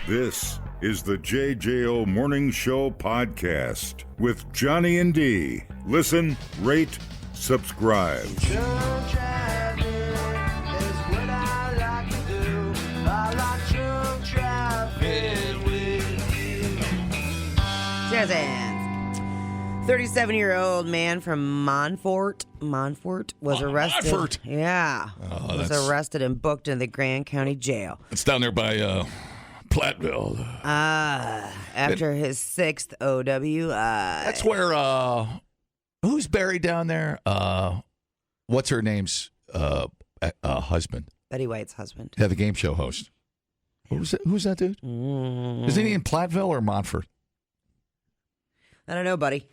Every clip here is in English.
This is the JJO Morning Show podcast with Johnny and D. Listen, rate, subscribe. Drunk driving is what I like to do. I like drunk driving with you. Jazz hands. 37-year-old man from Montfort was arrested. Montfort? Yeah. Was that's- arrested and booked in the Grand County Jail. It's down there by Platteville. After his sixth OW. That's where, who's buried down there? What's her name's husband? Betty White's husband. Yeah, the game show host. Who's that dude? Isn't he in Platteville or Montfort? I don't know, buddy.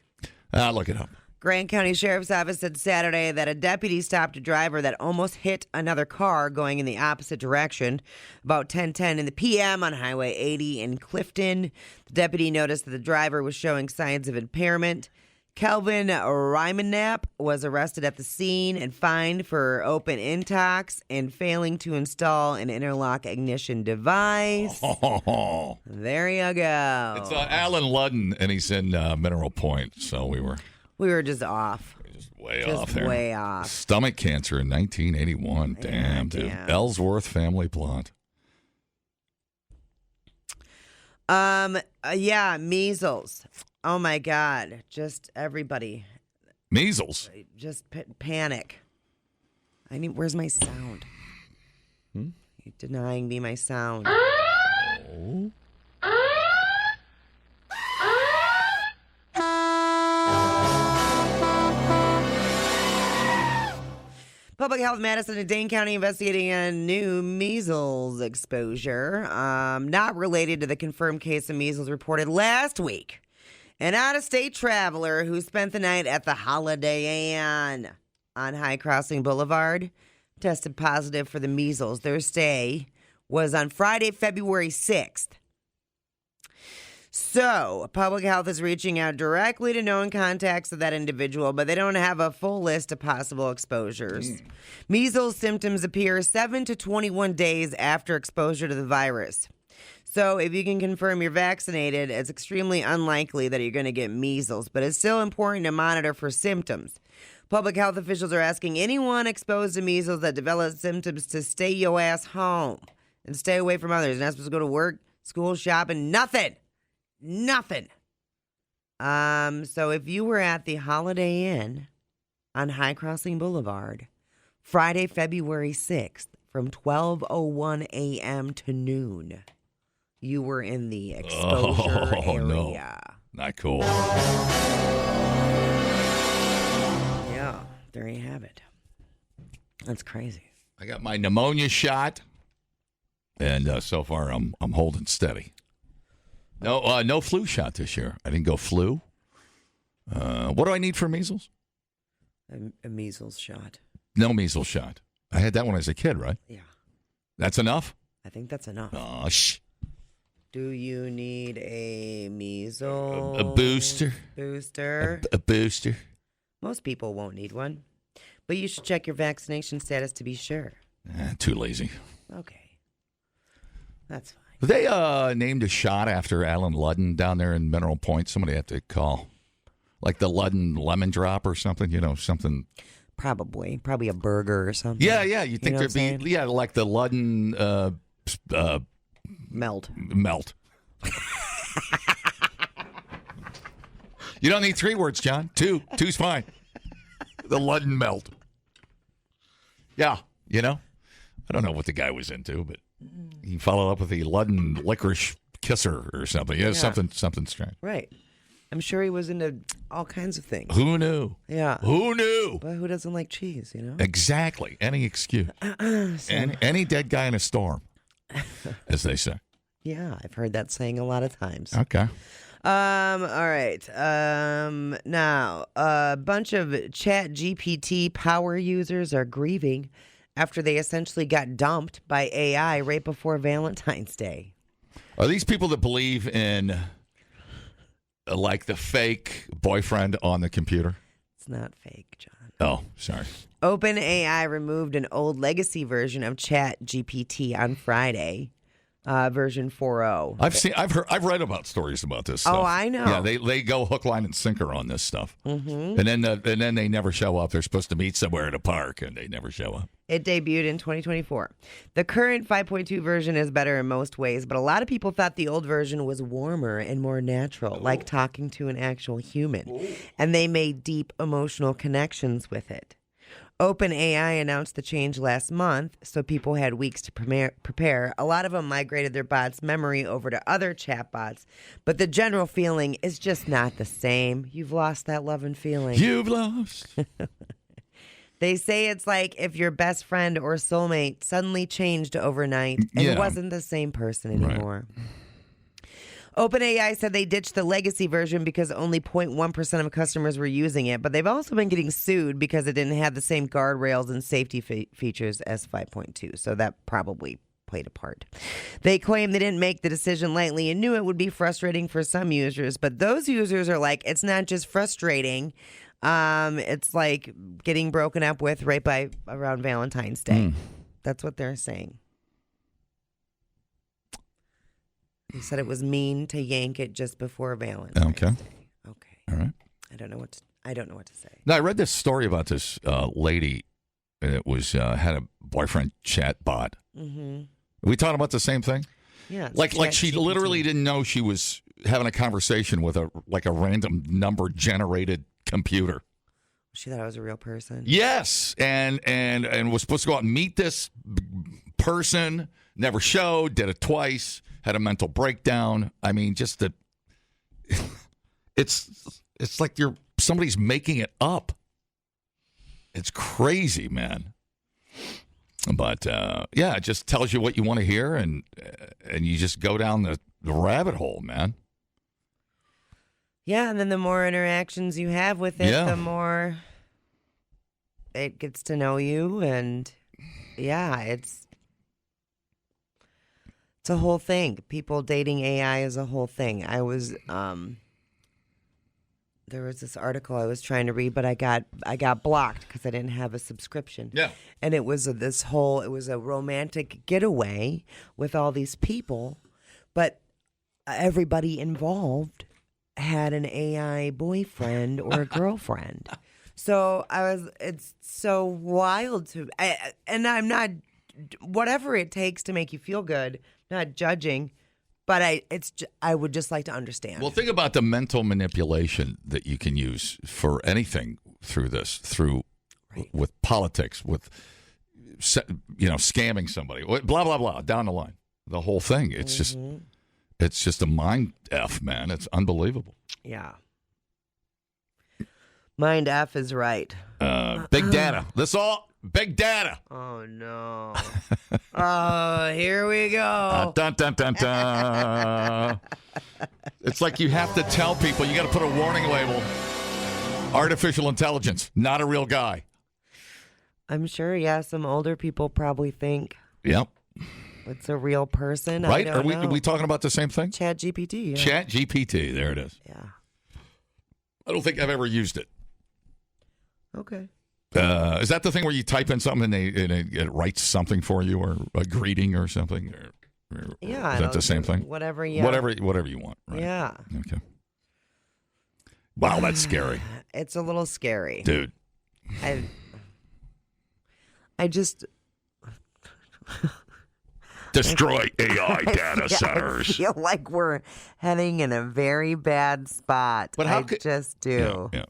I'll look it up. Grand County Sheriff's Office said Saturday that a deputy stopped a driver that almost hit another car going in the opposite direction about 10:10 in the p.m. on Highway 80 in Clifton. The deputy noticed that the driver was showing signs of impairment. Kelvin Rymanap was arrested at the scene and fined for open intox and failing to install an interlock ignition device. There you go. It's Alan Ludden, and he's in Mineral Point, so we were just off. just way Just off there. way off. Stomach cancer in 1981. Damn, dude. damn. Ellsworth family plot. Yeah, measles. Oh my God! Just everybody, Measles. just panic. Where's my sound? You're denying me my sound. Public Health Madison and Dane County investigating a new measles exposure, not related to the confirmed case of measles reported last week. An out-of-state traveler who spent the night at the Holiday Inn on High Crossing Boulevard tested positive for the measles. Their stay was on Friday, February 6th. So, public health is reaching out directly to known contacts of that individual, but they don't have a full list of possible exposures. Measles symptoms appear 7 to 21 days after exposure to the virus. So, if you can confirm you're vaccinated, it's extremely unlikely that you're going to get measles, but it's still important to monitor for symptoms. Public health officials are asking anyone exposed to measles that develops symptoms to stay your ass home and stay away from others. You're not supposed to go to work, school, shopping, nothing. Nothing. So if you were at the Holiday Inn on High Crossing Boulevard, Friday, February 6th, from 12:01 a.m. to noon, you were in the exposure area. No. Not cool. Yeah, there you have it. That's crazy. I got my pneumonia shot, and so far I'm holding steady. No flu shot this year. I didn't go flu. What do I need for measles? A measles shot. No measles shot. I had that when I was a kid, right? Yeah, That's enough? I think that's enough. Oh, shh. Do you need a measles? A booster? Booster. A booster? Most people won't need one, but you should check your vaccination status to be sure. Too lazy. Okay. That's fine. They named a shot after Alan Ludden down there in Mineral Point. Somebody had to call. Like the Ludden lemon drop or something, something. Probably a burger or something. Yeah. You think know what I'm there'd be, like the Ludden Melt. melt. You don't need 3 words, John. 2. 2's fine. The Ludden melt. Yeah, I don't know what the guy was into, but he followed up with the Ludden licorice kisser or something. Yeah. Something strange. Right. I'm sure he was into all kinds of things. Who knew? Yeah. Who knew? But who doesn't like cheese, Exactly. Any excuse. Any dead guy in a storm, as they say. Yeah, I've heard that saying a lot of times. Okay. All right. Now, a bunch of Chat GPT power users are grieving after they essentially got dumped by AI right before Valentine's Day. Are these people that believe in, like, the fake boyfriend on the computer? It's not fake, John. Oh, sorry. OpenAI removed an old legacy version of Chat GPT on Friday, version 4.0. I've read about stories about this stuff. Oh, I know. Yeah, they go hook, line, and sinker on this stuff. Mm-hmm. And then they never show up. They're supposed to meet somewhere at a park, and they never show up. It debuted in 2024. The current 5.2 version is better in most ways, but a lot of people thought the old version was warmer and more natural, like talking to an actual human. And they made deep emotional connections with it. OpenAI announced the change last month, so people had weeks to prepare. A lot of them migrated their bots' memory over to other chatbots, but the general feeling is just not the same. You've lost that love and feeling. You've lost. They say it's like if your best friend or soulmate suddenly changed overnight and wasn't the same person anymore. Right. OpenAI said they ditched the legacy version because only 0.1% of customers were using it, but they've also been getting sued because it didn't have the same guardrails and safety features as 5.2, so that probably played a part. They claim they didn't make the decision lightly and knew it would be frustrating for some users, but those users are like, it's not just frustrating, it's like getting broken up with right by around Valentine's Day. That's what they're saying. He said it was mean to yank it just before Valentine's Day. Okay. All right. I don't know what to say. Now, I read this story about this lady. It was had a boyfriend chat bot. Mm-hmm. Are we talking about the same thing? Yeah. Like she literally didn't know she was having a conversation with a random number generated computer. She thought I was a real person. Yes, and was supposed to go out and meet this person. Never showed. Did it twice. Had a mental breakdown. I mean, just it's like somebody's making it up. It's crazy, man. But it just tells you what you want to hear, and you just go down the rabbit hole, man. Yeah, and then the more interactions you have with it, the more it gets to know you, and it's a whole thing. People dating AI is a whole thing. I was there was this article I was trying to read, but I got blocked because I didn't have a subscription. Yeah. And it was it was a romantic getaway with all these people, but everybody involved had an AI boyfriend or a girlfriend. So it's so wild and I'm not, whatever it takes to make you feel good, not judging, but I would just like to understand. Well, think about the mental manipulation that you can use for anything through this, with politics, with scamming somebody, blah blah blah, down the line, the whole thing. It's just a mind F, man. It's unbelievable. Yeah. Mind F is right. Big data. Big data. Oh, no. Oh, here we go. Dun, dun, dun, dun. It's like you have to tell people, you got to put a warning label. Artificial intelligence, not a real guy. I'm sure, some older people probably think. Yep. It's a real person. Right? Are we talking about the same thing? ChatGPT. Yeah. ChatGPT, there it is. Yeah. I don't think I've ever used it. Okay. Is that the thing where you type in something and it writes something for you, or a greeting or something? Or is that the same thing? Whatever you want. Right? Yeah. Okay. Wow, that's scary. It's a little scary, dude. I just destroy AI data centers. I feel like we're heading in a very bad spot. But how just do. Yeah.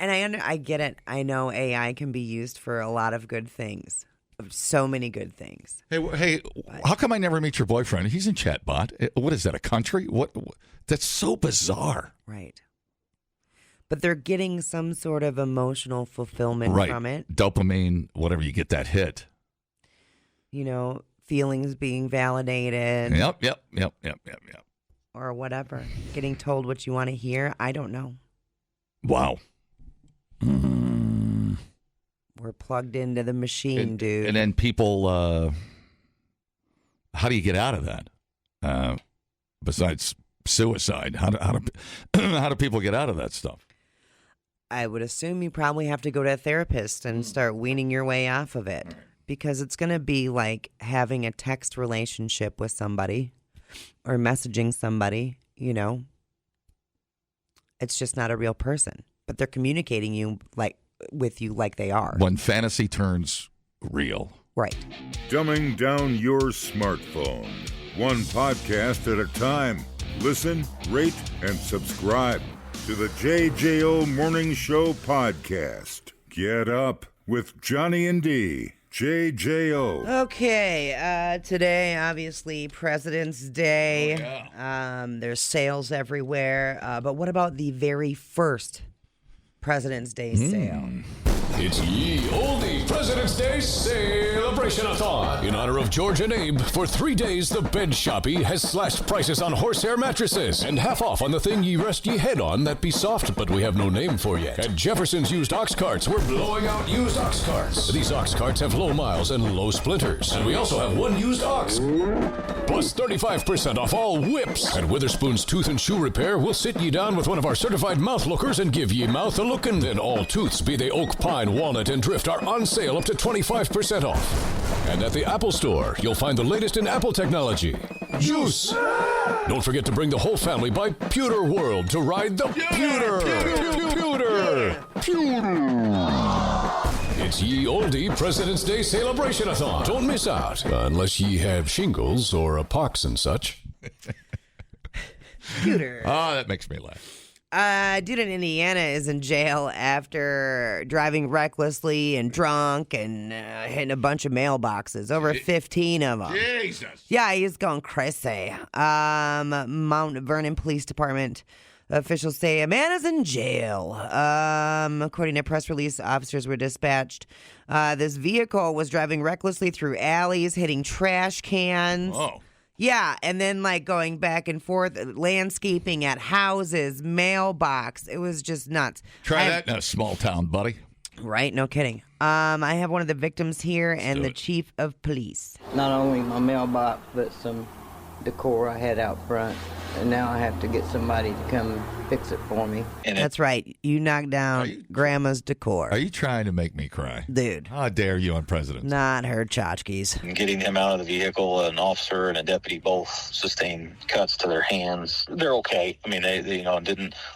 And I get it. I know AI can be used for a lot of good things. So many good things. Hey, how come I never meet your boyfriend? He's in chatbot. What is that, a country? What? That's so bizarre. Right. But they're getting some sort of emotional fulfillment from it. Dopamine, whatever, you get that hit. Feelings being validated. Yep. Or whatever. Getting told what you want to hear. I don't know. Wow. We're plugged into the machine, dude. And then people, how do you get out of that? Besides suicide, how do people get out of that stuff? I would assume you probably have to go to a therapist and start weaning your way off of it, because it's going to be like having a text relationship with somebody or messaging somebody, you know. It's just not a real person, but they're communicating with you like they are. When fantasy turns real. Right. Dumbing down your smartphone. One podcast at a time. Listen, rate, and subscribe to the JJO Morning Show podcast. Get up with Johnny and D. JJO. Okay, today, obviously, President's Day. Oh, yeah. There's sales everywhere. But what about the very first President's Day sale? It's Ye Olde President's Day Celebration-a-thon. In honor of George and Abe, for 3 days, the Bed Shoppy has slashed prices on horsehair mattresses and half off on the thing ye rest ye head on that be soft, but we have no name for yet. At Jefferson's used ox carts, we're blowing out used ox carts. These ox carts have low miles and low splinters. And we also have one used ox, plus 35% off all whips. At Witherspoon's Tooth and Shoe Repair, we'll sit ye down with one of our certified mouth lookers and give ye mouth a lookin'. Then all tooths, be they oak, pine, walnut, and drift, are on sale up to 25% off. And at the Apple Store, you'll find the latest in Apple technology. Juice! Don't forget to bring the whole family by Pewter World to ride the Pewter! It's Ye Olde President's Day Celebration-a-thon. Don't miss out, unless ye have shingles or a pox and such. Computer. Oh, that makes me laugh. Dude in Indiana is in jail after driving recklessly and drunk and hitting a bunch of mailboxes. Over 15 of them. Jesus. Yeah, he's going crazy. Mount Vernon Police Department officials say a man is in jail. According to a press release, officers were dispatched. This vehicle was driving recklessly through alleys, hitting trash cans. Oh. Yeah, and then like going back and forth, landscaping at houses, mailbox. It was just nuts. Try that in a small town, buddy. Right? No kidding. I have one of the victims here and do the it. chief of police. Not only my mailbox, but some decor I had out front. And now I have to get somebody to come fix it for me. That's right. You knocked down Grandma's decor. Are you trying to make me cry? Dude. How dare you on President's Day? Not her tchotchkes. Getting him out of the vehicle, an officer and a deputy both sustained cuts to their hands. They're okay. I mean, they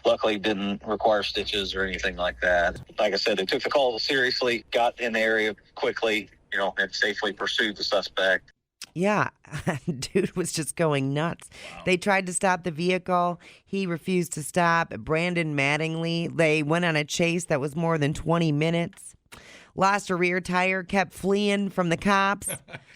luckily didn't require stitches or anything like that. Like I said, they took the call seriously, got in the area quickly, and safely pursued the suspect. Yeah, dude was just going nuts. Wow. They tried to stop the vehicle. He refused to stop. Brandon Mattingly, they went on a chase that was more than 20 minutes. Lost a rear tire, kept fleeing from the cops.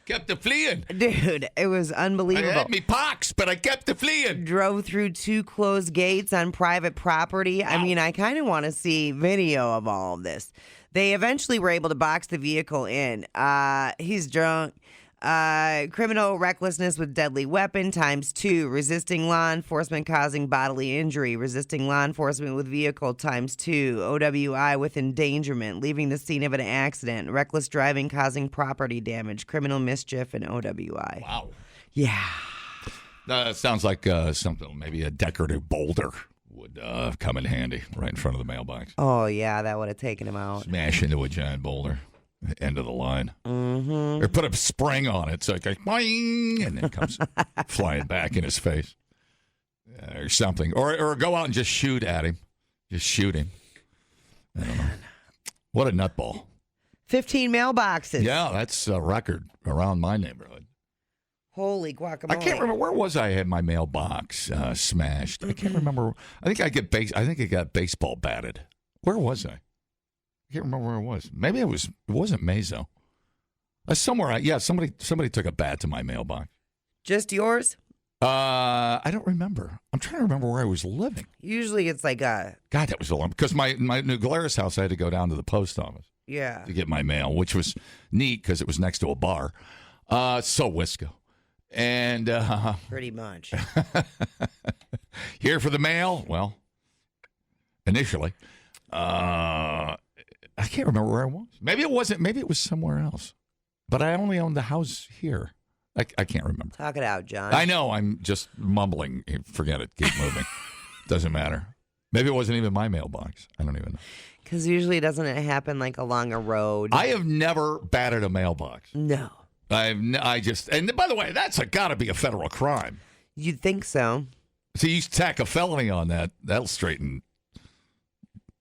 Kept the fleeing. Dude, it was unbelievable. I had me pox, but I kept the fleeing. Drove through 2 closed gates on private property. Wow. I mean, I kind of want to see video of all of this. They eventually were able to box the vehicle in. He's drunk. Criminal recklessness with deadly weapon ×2, resisting law enforcement causing bodily injury, resisting law enforcement with vehicle ×2, OWI with endangerment, leaving the scene of an accident, reckless driving causing property damage, criminal mischief, and OWI. Wow. Yeah. That sounds like something, maybe a decorative boulder would come in handy right in front of the mailbox. Oh, yeah, that would have taken him out. Smash into a giant boulder. End of the line. Mm-hmm. Or put a spring on it so it goes boing, and then it comes flying back in his face. Or something. Or go out and just shoot at him. Just shoot him. I don't know. What a nutball. 15 mailboxes. Yeah, that's a record around my neighborhood. Holy guacamole. I can't remember. Where was I had my mailbox smashed? I can't remember. I think it got baseball batted. Where was I? I can't remember where it was. Maybe it wasn't Mazo. Somewhere. Somebody took a bat to my mailbox. Just yours? I don't remember. I'm trying to remember where I was living. Usually it's like a... God, that was a long... Because my New Glarus house, I had to go down to the post office. Yeah. To get my mail, which was neat because it was next to a bar. So Wisco. And... Pretty much. Here for the mail? Well, initially. I can't remember where I was. Maybe it wasn't. Maybe it was somewhere else. But I only owned the house here. I can't remember. Talk it out, John. I know. I'm just mumbling. Forget it. Keep moving. Doesn't matter. Maybe it wasn't even my mailbox. I don't even know. Because usually doesn't it happen like along a road? I have never batted a mailbox. No. And by the way, that's got to be a federal crime. You'd think so. So you tack a felony on that. That'll straighten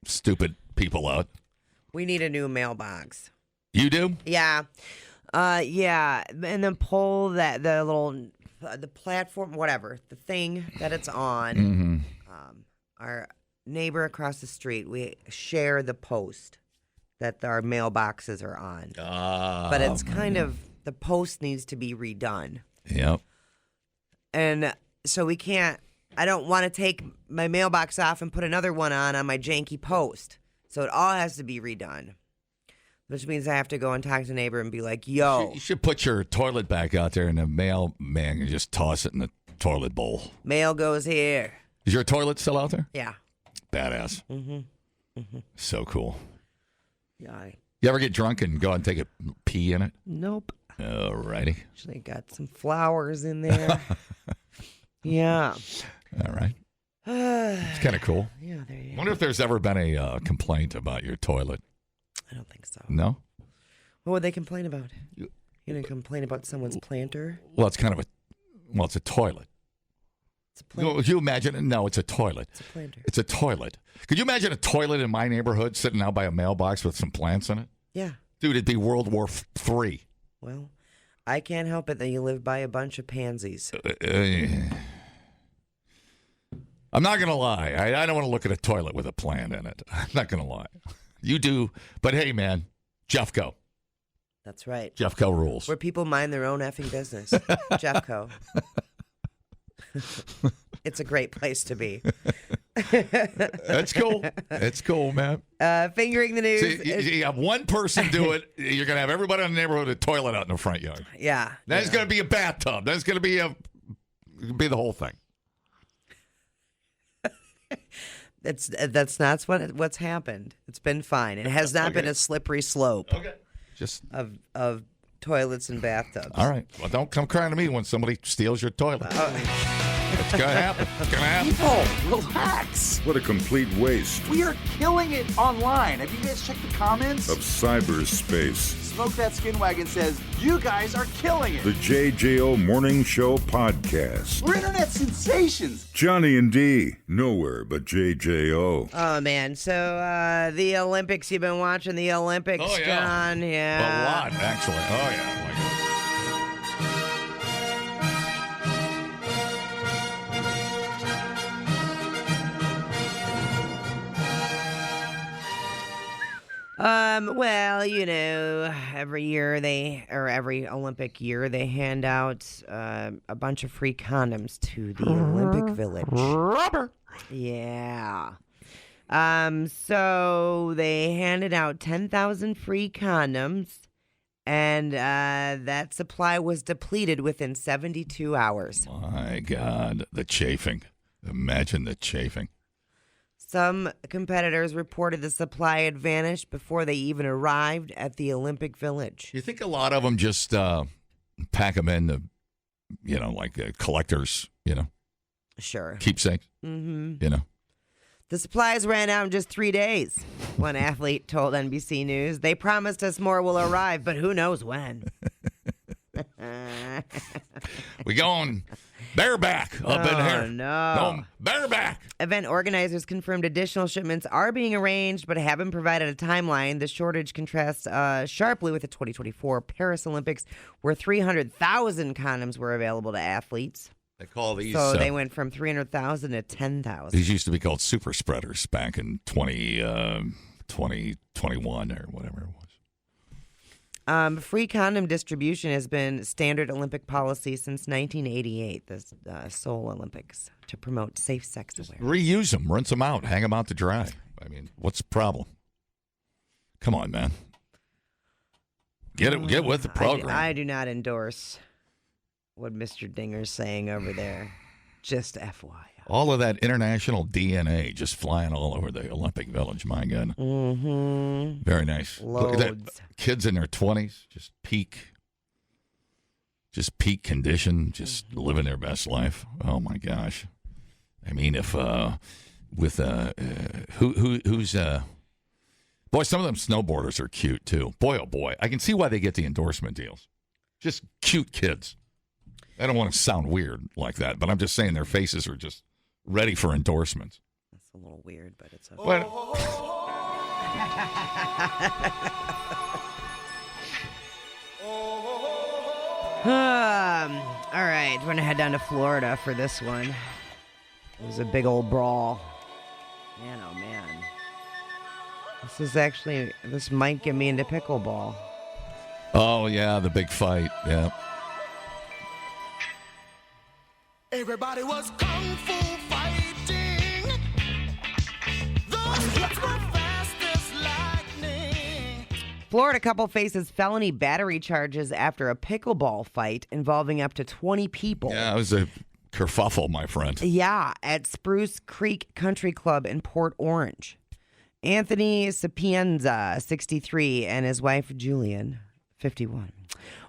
stupid people out. We need a new mailbox. You do? Yeah. Yeah. And then pull the platform, whatever, the thing that it's on. Mm-hmm. Our neighbor across the street, we share the post that our mailboxes are on. But it's kind of, the post needs to be redone. Yep. And so we can't, I don't want to take my mailbox off and put another one on my janky post. So it all has to be redone. Which means I have to go and talk to the neighbor and be like, yo. You should put your toilet back out there and the mailman can just toss it in the toilet bowl. Mail goes here. Is your toilet still out there? Yeah. Badass. So cool. Yeah. You ever get drunk and go out and take a pee in it? Nope. All righty. Actually got some flowers in there. Yeah. All right. It's kind of cool. Yeah, there you I go. wonder if there's ever been a complaint about your toilet. I don't think so. No? What would they complain about? You didn't complain about someone's planter? Well, it's kind of it's a toilet. It's a planter. Could you imagine it? No, it's a toilet. It's a planter. It's a toilet. Could you imagine a toilet in my neighborhood sitting out by a mailbox with some plants in it? Yeah. Dude, it'd be World War III. Well, I can't help it that you live by a bunch of pansies. I'm not going to lie. I don't want to look at a toilet with a plant in it. I'm not going to lie. You do. But hey, man, Jeffco. That's right. Jeffco rules. Where people mind their own effing business. Jeffco. It's a great place to be. That's cool. It's cool, man. Fingering the news. See, you have one person do it. You're going to have everybody in the neighborhood with a toilet out in the front yard. Yeah. Then it's going to be a bathtub. Then it's going to be the whole thing. That's not what's happened. It's been fine. It has not been a slippery slope. Okay. Just of toilets and bathtubs. all right. Well, don't come crying to me when somebody steals your toilet. It's gonna happen. It's gonna happen. People, relax. What a complete waste We are killing it online. Have you guys checked the comments? of cyberspace. Smoke That Skin Wagon says, you guys are killing it. The JJO Morning Show Podcast. We're internet sensations. Johnny and D, nowhere but JJO. Oh man, so the Olympics. You've been watching the Olympics, Oh, yeah. John? Yeah. A lot, actually. Oh yeah. Like, Well, every Olympic year they hand out a bunch of free condoms to the Olympic Village. rubber. Yeah. So they handed out 10,000 free condoms, and that supply was depleted within 72 hours. My God, the chafing. Imagine the chafing. Some competitors reported the supply had vanished before they even arrived at the Olympic Village. You think a lot of them just pack them in the, like collectors, Sure. keepsakes, Mm-hmm. . The supplies ran out in just 3 days, one athlete told NBC News. They promised us more will arrive, but who knows when. We going bareback up in here. No. Going bareback. Event organizers confirmed additional shipments are being arranged, but haven't provided a timeline. The shortage contrasts sharply with the 2024 Paris Olympics, where 300,000 condoms were available to athletes. They call these. So they went from 300,000 to 10,000. These used to be called super spreaders back in 2021 or whatever it was. Free condom distribution has been standard Olympic policy since 1988, the Seoul Olympics, to promote safe sex awareness. Reuse them, rinse them out, hang them out to dry. I mean, what's the problem? Come on, man. Get with the program. I do not endorse what Mr. Dinger's saying over there. Just FYI. All of that international DNA just flying all over the Olympic Village. My God. Mm-hmm. Very nice. Look at that. Loads. Kids in their 20s, just peak condition, just living their best life. Oh, my gosh. I mean, if who's boy, some of them snowboarders are cute too. Boy, oh boy, I can see why they get the endorsement deals. Just cute kids. I don't want to sound weird like that, but I'm just saying their faces are just ready for endorsements. That's a little weird, but it's okay. But, all right, we're going to head down to Florida for this one. It was a big old brawl. Man, oh man. This might get me into pickleball. oh, yeah, the big fight. Yeah. Everybody was kung fu fighting. Those hits were fast as lightning. Florida couple faces felony battery charges after a pickleball fight involving up to 20 people. Yeah, it was a kerfuffle, my friend. Yeah, at Spruce Creek Country Club in Port Orange. Anthony Sapienza, 63, and his wife, Julian, 51,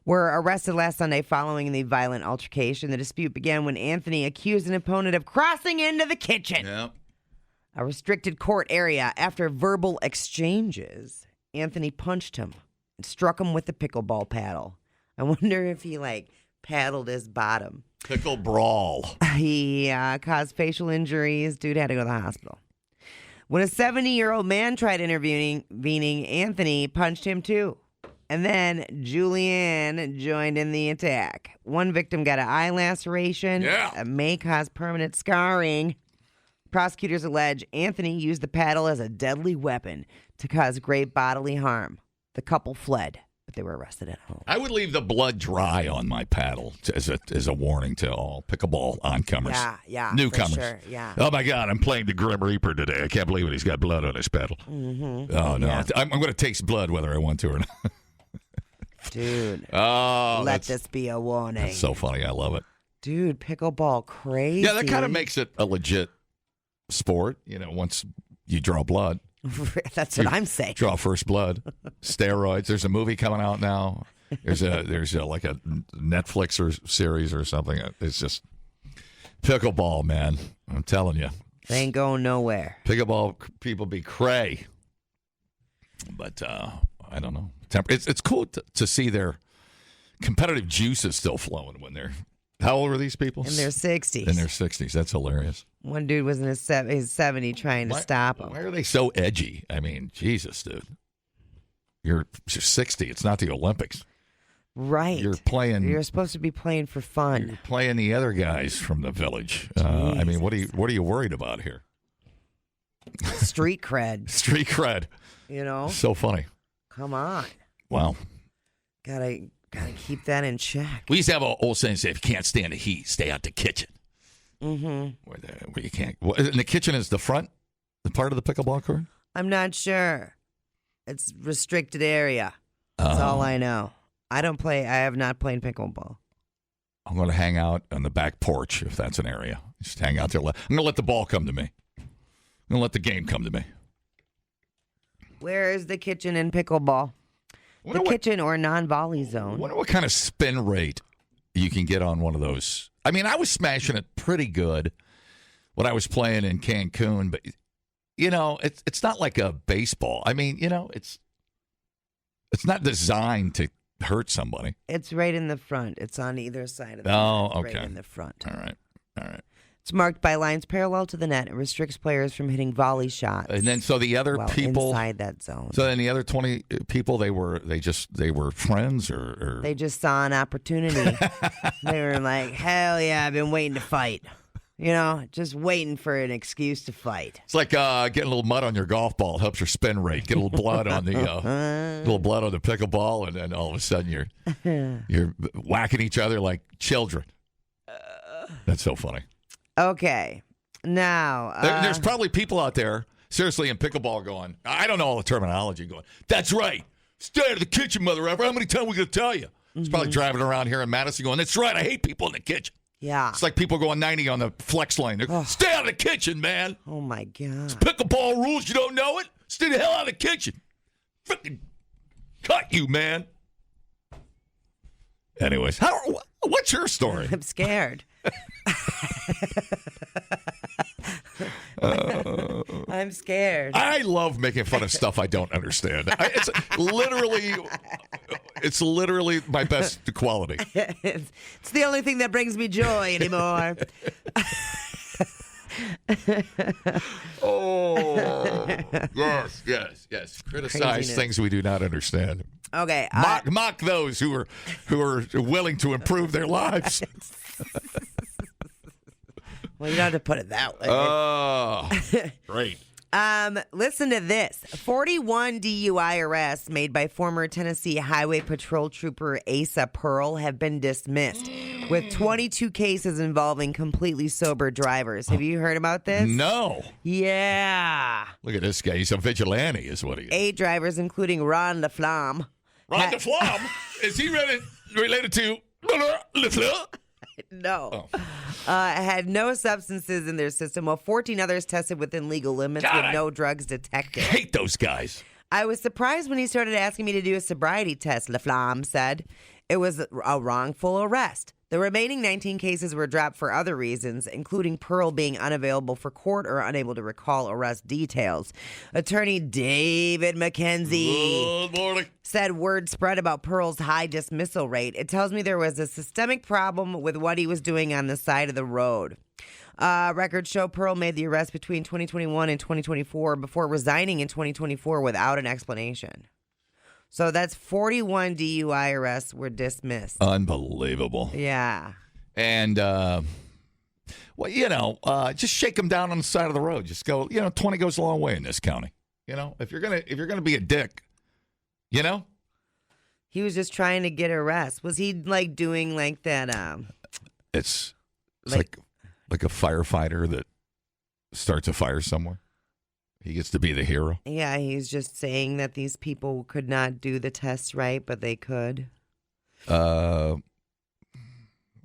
were arrested last Sunday following the violent altercation. The dispute began when Anthony accused an opponent of crossing into the kitchen, Yeah. a restricted court area. After verbal exchanges, Anthony punched him and struck him with the pickleball paddle. I wonder if he, paddled his bottom. Pickle brawl. He caused facial injuries. Dude had to go to the hospital. When a 70-year-old man tried intervening, Anthony punched him too. And then Julianne joined in the attack. One victim got an eye laceration. Yeah. It may cause permanent scarring. Prosecutors allege Anthony used the paddle as a deadly weapon to cause great bodily harm. The couple fled, but they were arrested at home. I would leave the blood dry on my paddle as a warning to all pickleball oncomers. Yeah, newcomers. for sure, yeah. Oh my God, I'm playing the Grim Reaper today. I can't believe it. He's got blood on his paddle. Mm-hmm. Oh no, Yeah. I'm going to taste blood whether I want to or not. Dude, Oh, let this be a warning. that's so funny. I love it. Dude, pickleball crazy. Yeah, that kind of makes it a legit sport. Once you draw blood, That's what I'm saying. draw first blood, steroids. There's a movie coming out now. There's a Netflix or series or something. It's just pickleball, man. I'm telling you, They ain't going nowhere. pickleball people be cray. But I don't know. It's cool to see their competitive juices still flowing when they're. How old were these people? In their 60s. In their 60s. That's hilarious. One dude was in his 70 trying to stop him. Why are they so edgy? I mean, Jesus, dude. You're 60. It's not the Olympics. Right. You're playing. You're supposed to be playing for fun. You're playing the other guys from the village. I mean, what are you worried about here? Street cred. Street cred. So funny. Come on. Wow. Gotta keep that in check. We used to have an old saying, say, if you can't stand the heat, stay out the kitchen. Mm-hmm. Where you can't. And the kitchen is the front, the part of the pickleball court? I'm not sure. It's restricted area. That's all I know. I have not played pickleball. I'm going to hang out on the back porch if that's an area. Just hang out there. I'm going to let the ball come to me. I'm going to let the game come to me. Where is the kitchen in pickleball? The kitchen or non-volley zone. I wonder what kind of spin rate you can get on one of those. I mean, I was smashing it pretty good when I was playing in Cancun, but it's not like a baseball. I mean, it's not designed to hurt somebody. It's right in the front. It's on either side of the net. Okay. Right in the front. All right. It's marked by lines parallel to the net and restricts players from hitting volley shots. And then so the other people inside that zone. So then the other 20 people, they were friends or they just saw an opportunity. They were like, hell yeah, I've been waiting to fight. Just waiting for an excuse to fight. It's like getting a little mud on your golf ball. It helps your spin rate. Get a little blood on the pickleball, and then all of a sudden you're whacking each other like children. That's so funny. Okay, now there's probably people out there seriously in pickleball going. I don't know all the terminology going. That's right. Stay out of the kitchen, mother effer. How many times are we gonna tell you? It's probably driving around here in Madison going. That's right. I hate people in the kitchen. Yeah. It's like people going 90 on the flex lane. Stay out of the kitchen, man. Oh, my God. It's pickleball rules. You don't know it? Stay the hell out of the kitchen. Freaking cut you, man. Anyways, what's your story? I'm scared. I'm scared. I love making fun of stuff I don't understand. It's literally my best quality. It's the only thing that brings me joy anymore. Oh, yes. Criticize Craziness. things we do not understand. Okay. Mock those who are willing to improve their lives. Well, you don't have to put it that way. Oh, great. Listen to this. 41 DUI arrests made by former Tennessee Highway Patrol Trooper Asa Pearl have been dismissed, with 22 cases involving completely sober drivers. Have you heard about this? No. Yeah. Look at this guy. He's a vigilante, is what he is. 8 drivers, including Ron LaFlamme. Ron DeFlom? Is he related to LeFleur? No. Had no substances in their system, while 14 others tested within legal limits with no drugs detected. Hate those guys. I was surprised when he started asking me to do a sobriety test, LaFlamme said. It was a wrongful arrest. The remaining 19 cases were dropped for other reasons, including Pearl being unavailable for court or unable to recall arrest details. Attorney David McKenzie Good morning. said word spread about Pearl's high dismissal rate. It tells me there was a systemic problem with what he was doing on the side of the road. Records show Pearl made the arrest between 2021 and 2024 before resigning in 2024 without an explanation. So that's 41 DUI arrests were dismissed. Unbelievable. Yeah. And, just shake them down on the side of the road. Just go, 20 goes a long way in this county. If you're gonna be a dick, He was just trying to get arrest. Was he doing that? It's like a firefighter that starts a fire somewhere. He gets to be the hero. Yeah, he's just saying that these people could not do the tests right, but they could. Was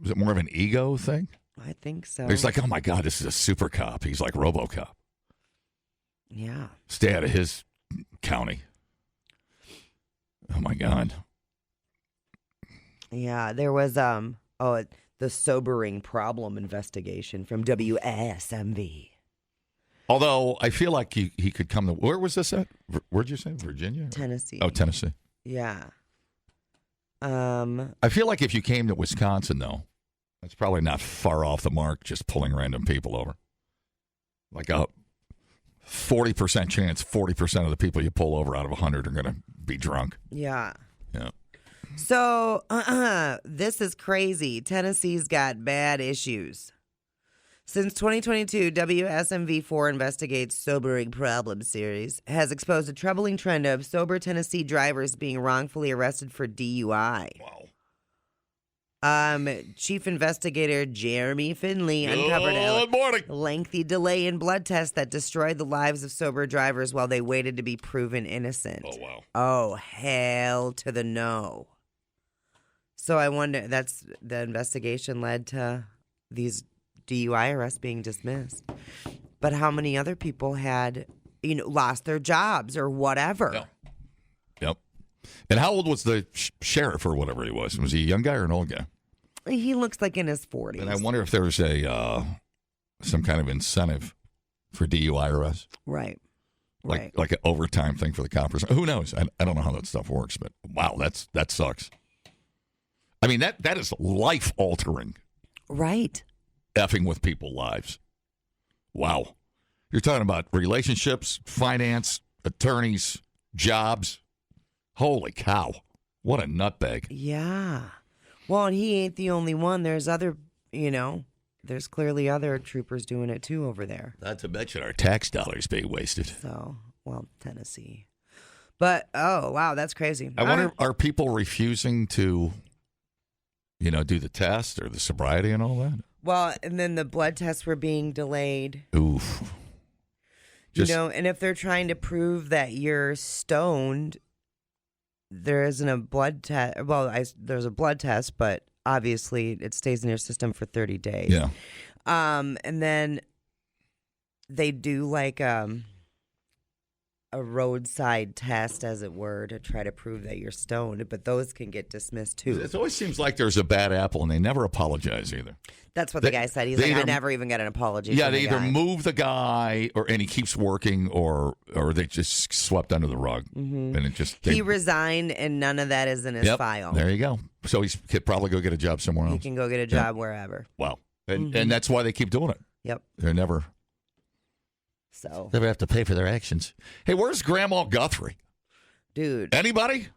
it more of an ego thing? I think so. He's like, oh my God, this is a super cop. He's like RoboCop. Yeah. Stay out of his county. Oh my God. Yeah, there was the sobering problem investigation from WSMV. Although I feel like he could come to, where was this at? Where'd you say? Virginia? Tennessee. Oh, Tennessee. Yeah. I feel like if you came to Wisconsin, though, that's probably not far off the mark, just pulling random people over. Like a 40% chance, 40% of the people you pull over out of 100 are going to be drunk. Yeah. Yeah. So, this is crazy. Tennessee's got bad issues. Since 2022, WSMV4 Investigates Sobering Problem series has exposed a troubling trend of sober Tennessee drivers being wrongfully arrested for DUI. Wow. Chief Investigator Jeremy Finley uncovered a lengthy delay in blood tests that destroyed the lives of sober drivers while they waited to be proven innocent. Oh, wow. Oh, hell to the no. So I wonder, that's the investigation led to these DUI arrests being dismissed. But how many other people had, lost their jobs or whatever? Yep. And how old was the sheriff or whatever he was? Was he a young guy or an old guy? He looks like in his 40s. And I wonder if there was some kind of incentive for DUI arrests. Right. Like an overtime thing for the coppers. Who knows? I don't know how that stuff works, but wow, that sucks. I mean, that is life-altering. Right. Effing with people's lives. Wow. You're talking about relationships, finance, attorneys, jobs. Holy cow. What a nutbag. Yeah. Well, and he ain't the only one. There's other, there's clearly other troopers doing it too over there. Not to mention our tax dollars being wasted. So, Tennessee. But, oh, wow, that's crazy. I wonder, are people refusing to, do the test or the sobriety and all that? Well, and then the blood tests were being delayed. Oof. And if they're trying to prove that you're stoned, there isn't a blood test. Well, there's a blood test, but obviously it stays in your system for 30 days. Yeah. And then they do a roadside test, as it were, to try to prove that you're stoned, but those can get dismissed too. It always seems like there's a bad apple, and they never apologize either. That's what the guy said. He's like, I never even got an apology. Yeah, from they the either guy. move the guy, and he keeps working, or they just swept under the rug, and it just He resigned, and none of that is in his file. There you go. So he could probably go get a job somewhere else. He can go get a job wherever. Wow, and that's why they keep doing it. Yep. They're never have to pay for their actions. Hey, where's Grandma Guthrie? Dude, Anybody?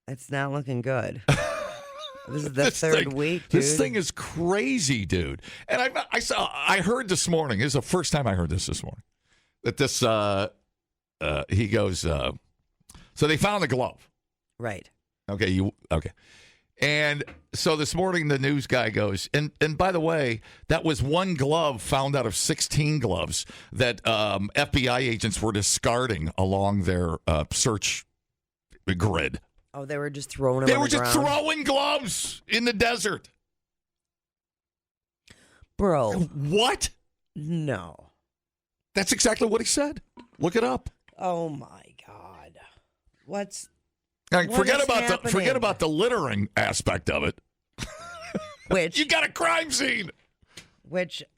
it's not looking good. This is the third week, dude. This thing is crazy, dude. And I heard this morning. This is the first time I heard this morning. That this he goes. So they found the glove. Right. Okay. And so this morning the news guy goes, and by the way, that was one glove found out of 16 gloves that FBI agents were discarding along their search grid. Oh, they were just throwing them They on were the just ground. throwing gloves in the desert. Bro. What? No. That's exactly what he said. Look it up. Oh, my God. What Forget is about the littering aspect of it. Which You got a crime scene.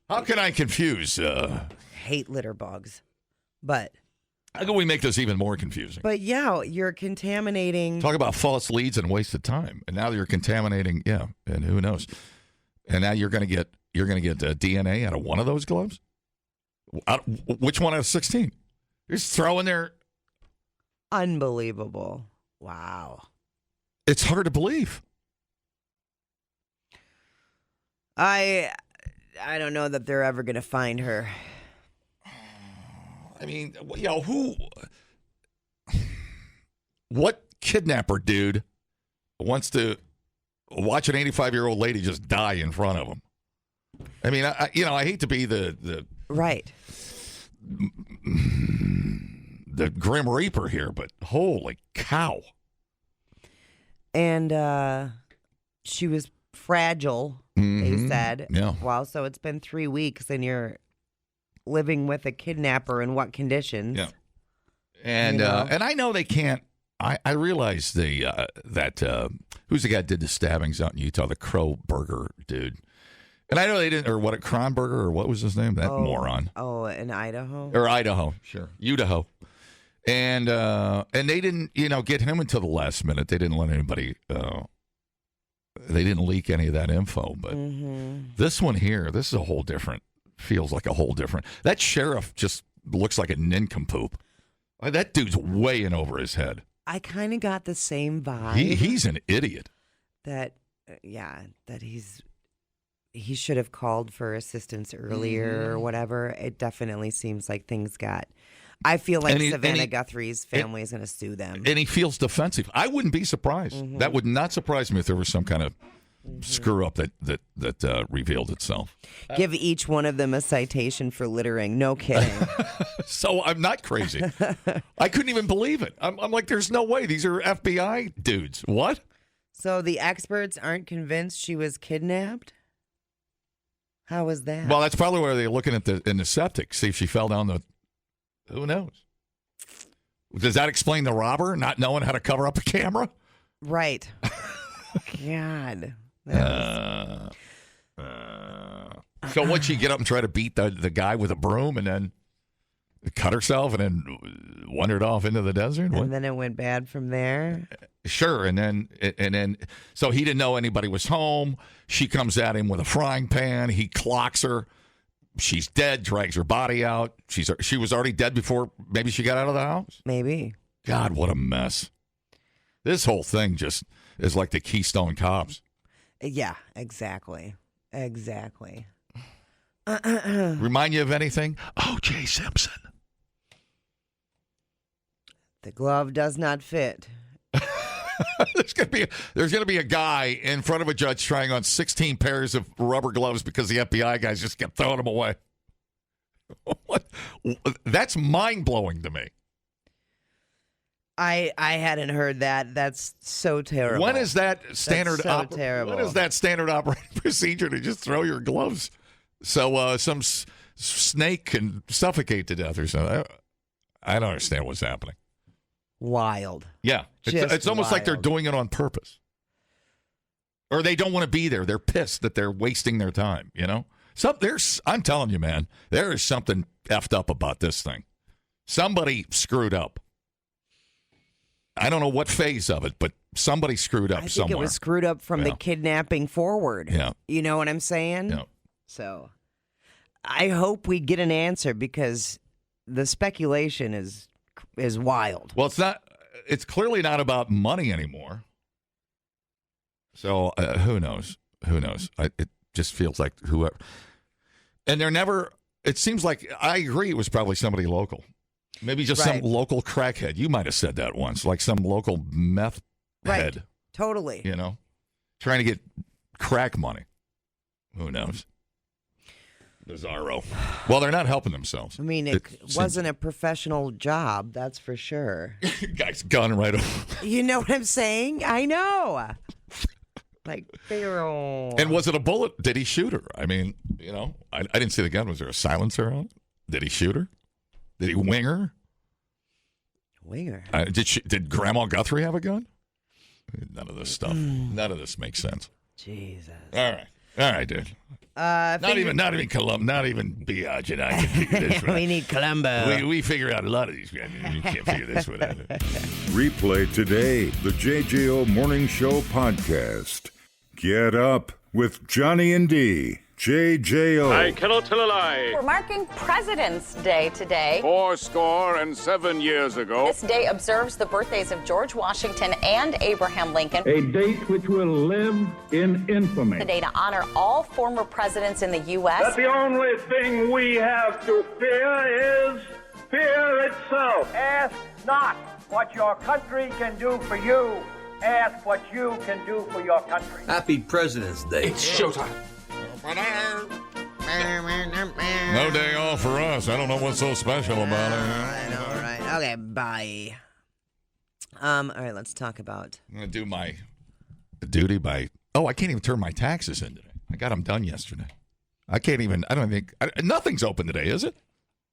How can I confuse? Hate litter bugs. But How can we make this even more confusing? yeah, you're contaminating. Talk about false leads and wasted time, and now you're contaminating. Yeah, and who knows? And now you're going to get DNA out of one of those gloves. Which one out of 16? You're just throwing their. Unbelievable. Wow. It's hard to believe. I don't know that they're ever going to find her. I mean, what kidnapper dude wants to watch an 85-year-old lady just die in front of him? I mean, I hate to be the Right. the Grim Reaper here, but holy cow. And she was fragile, they said. Yeah. Well, so it's been 3 weeks and you're living with a kidnapper in what conditions? Yeah. And and I know they can't. I realize that who's the guy that did the stabbings out in Utah, the Crow Burger dude. And I know they didn't, or what, Kronberger, or what was his name? That moron. Oh, in Idaho? Or Idaho, sure. Idaho. And they didn't, get him until the last minute. They didn't let anybody, they didn't leak any of that info. But this one here, this is feels like a whole different. That sheriff just looks like a nincompoop. That dude's way in over his head. I kind of got the same vibe. He's an idiot. That he should have called for assistance earlier or whatever. It definitely seems like things got. I feel like Savannah Guthrie's family is going to sue them. And he feels defensive. I wouldn't be surprised. That would not surprise me if there was some kind of screw up that revealed itself. Give each one of them a citation for littering. No kidding. So I'm not crazy. I couldn't even believe it. I'm like, there's no way. These are FBI dudes. What? So the experts aren't convinced she was kidnapped? How was that? Well, that's probably where they're looking in the septic, see if she fell down the. Who knows? Does that explain the robber not knowing how to cover up a camera? Right. God. So what'd she get up and try to beat the guy with a broom and then cut herself and then wandered off into the desert? And then it went bad from there? Sure. And then so he didn't know anybody was home. She comes at him with a frying pan. He clocks her. She's dead, drags her body out. She was already dead before maybe she got out of the house. Maybe. God, what a mess. This whole thing just is like the Keystone Cops. Yeah, exactly. Remind you of anything? O.J. Simpson. The glove does not fit. There's gonna be a guy in front of a judge trying on 16 pairs of rubber gloves because the FBI guys just kept throwing them away. What? That's mind-blowing to me. I hadn't heard that. That's so terrible. When is that standard? That's so terrible. When is that standard operating procedure to just throw your gloves so some snake can suffocate to death or something? I don't understand what's happening. Wild. Yeah. It's almost like they're doing it on purpose. Or they don't want to be there. They're pissed that they're wasting their time, you know? I'm telling you, man, there is something effed up about this thing. Somebody screwed up. I don't know what phase of it, but somebody screwed up somewhere. I think it was screwed up from the kidnapping forward. Yeah. You know what I'm saying? Yeah. So I hope we get an answer because the speculation is wild. Well, it's clearly not about money anymore. So who knows? Who knows? It just feels like whoever. And it seems like, I agree, it was probably somebody local. Maybe just some local crackhead. You might have said that once, like some local meth head. Totally. You know, trying to get crack money. Who knows? Bizarro. Well, they're not helping themselves. I mean, it wasn't a professional job, that's for sure. Guy's gun right over. You know what I'm saying? I know. Like, and was it a bullet? Did he shoot her? I mean, you know, I didn't see the gun. Was there a silencer on it? Did he shoot her? Did he wing her? Wing her? Did Grandma Guthrie have a gun? None of this stuff. None of this makes sense. Jesus. All right, dude. Not even Biaggi and I can figure this one out. We need Columbo. We figure out a lot of these. You can't figure this one out. Replay today the JJO Morning Show podcast. Get up with Johnny and D. JJO. I cannot tell a lie. We're marking President's Day today. 77 years ago. This day observes the birthdays of George Washington and Abraham Lincoln. A date which will live in infamy. The day to honor all former presidents in the U.S. That the only thing we have to fear is fear itself. Ask not what your country can do for you. Ask what you can do for your country. Happy President's Day. It's showtime. No day off for us. I don't know what's so special about it. All right. Okay, bye. All right, let's talk about. I'm going to do my duty by. Oh, I can't even turn my taxes in today. I got them done yesterday. Nothing's open today, is it?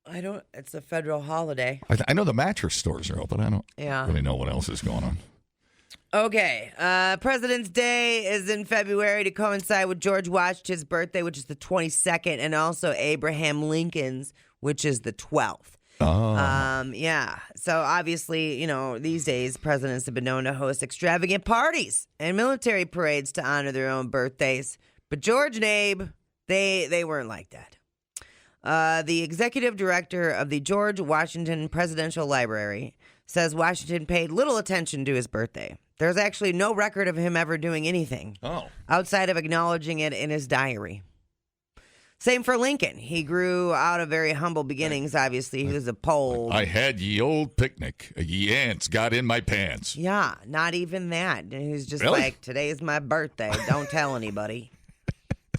It's a federal holiday. I know the mattress stores are open. I don't really know what else is going on. Okay, President's Day is in February to coincide with George Washington's birthday, which is the 22nd, and also Abraham Lincoln's, which is the 12th. Oh. Yeah. So obviously, you know, these days presidents have been known to host extravagant parties and military parades to honor their own birthdays. But George and Abe, they weren't like that. The executive director of the George Washington Presidential Library says Washington paid little attention to his birthday. There's actually no record of him ever doing anything outside of acknowledging it in his diary. Same for Lincoln. He grew out of very humble beginnings, obviously. He was a Pole. I had ye old picnic. Ye ants got in my pants. Yeah, not even that. He was just Really? like, today's my birthday. Don't tell anybody.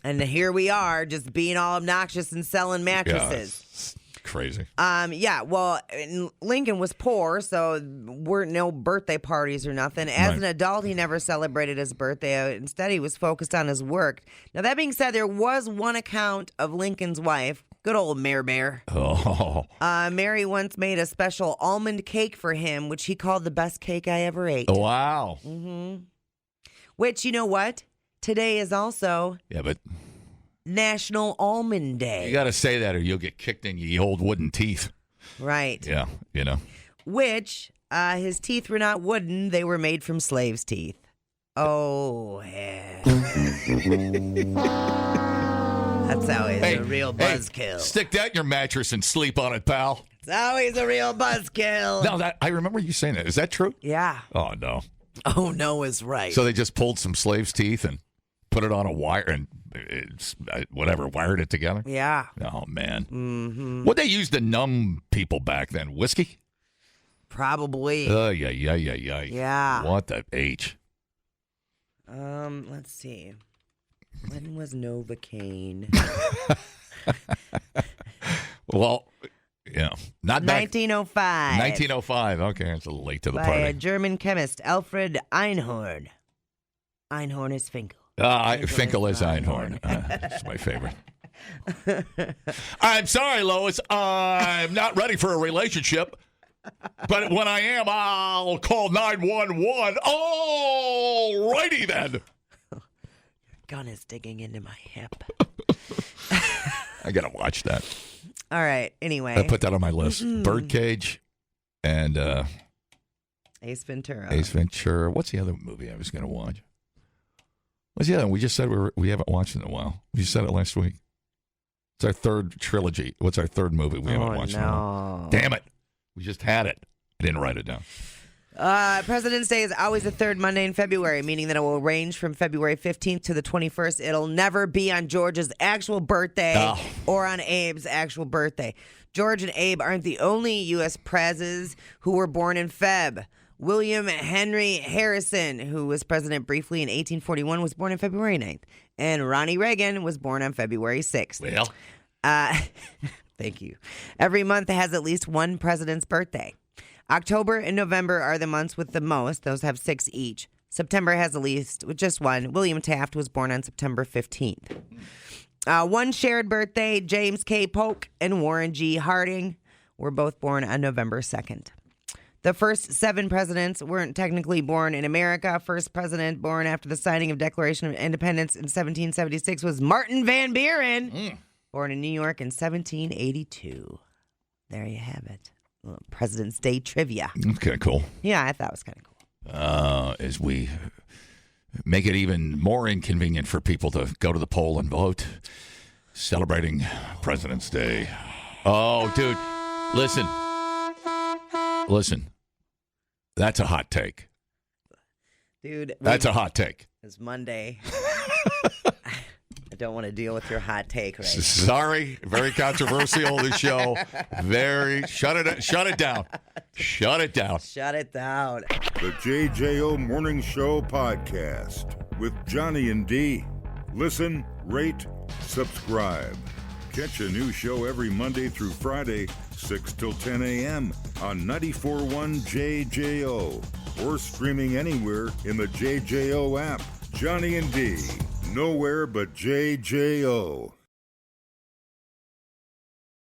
And here we are, just being all obnoxious and selling mattresses. Crazy. Well, Lincoln was poor, so weren't no birthday parties or nothing. As an adult, he never celebrated his birthday. Instead, he was focused on his work. Now, that being said, there was one account of Lincoln's wife, good old Mare Bear. Oh. Mary once made a special almond cake for him, which he called the best cake I ever ate. Wow. Mm-hmm. Which, you know what? Today is also... Yeah, but... National Almond Day. You got to say that or you'll get kicked in your old wooden teeth. Right. Yeah, you know. Which, his teeth were not wooden. They were made from slaves' teeth. Oh, yeah. That's always a real buzzkill. Stick that in your mattress and sleep on it, pal. It's always a real buzzkill. No, I remember you saying that. Is that true? Yeah. Oh, no. Oh, no is right. So they just pulled some slaves' teeth and put it on a wire and wired it together? Yeah. Oh, man. Mm-hmm. What'd they use to numb people back then? Whiskey? Probably. Yeah. Yeah. What the H? Let's see. When was Novocaine? Well, yeah. Not back. 1905. 1905. Okay, it's a little late to the By party. a German chemist, Alfred Einhorn. Einhorn is Finkel. Finkel is Einhorn. That's my favorite. I'm sorry, Lois. I'm not ready for a relationship. But when I am, I'll call 911. All righty then. Gun is digging into my hip. I got to watch that. All right. Anyway. I put that on my list. Birdcage and Ace Ventura. Ace Ventura. What's the other movie I was going to watch? What's the other one? We just said we haven't watched in a while. We just said it last week. It's our third trilogy. What's our third movie we haven't watched in a while? Damn it. We just had it. I didn't write it down. President's Day is always the third Monday in February, meaning that it will range from February 15th to the 21st. It'll never be on George's actual birthday or on Abe's actual birthday. George and Abe aren't the only U.S. presidents who were born in Feb. William Henry Harrison, who was president briefly in 1841, was born on February 9th. And Ronnie Reagan was born on February 6th. Well. Thank you. Every month has at least one president's birthday. October and November are the months with the most. Those have 6 each. September has the least, with just one. William Taft was born on September 15th. One shared birthday, James K. Polk and Warren G. Harding were both born on November 2nd. The first 7 presidents weren't technically born in America. First president born after the signing of Declaration of Independence in 1776 was Martin Van Buren, born in New York in 1782. There you have it. President's Day trivia. Okay, cool. Yeah, I thought it was kind of cool. As we make it even more inconvenient for people to go to the poll and vote, celebrating President's Day. Oh, dude, listen. That's a hot take. Dude. That's a hot take. It's Monday. I don't want to deal with your hot take right now. Sorry. Very controversial, this show. Shut it down. Shut it down. Shut it down. The JJO Morning Show Podcast with Johnny and D. Listen, rate, subscribe. Catch a new show every Monday through Friday, 6 till 10 a.m. on 94.1 JJO or streaming anywhere in the JJO app. Johnny and D. Nowhere but JJO.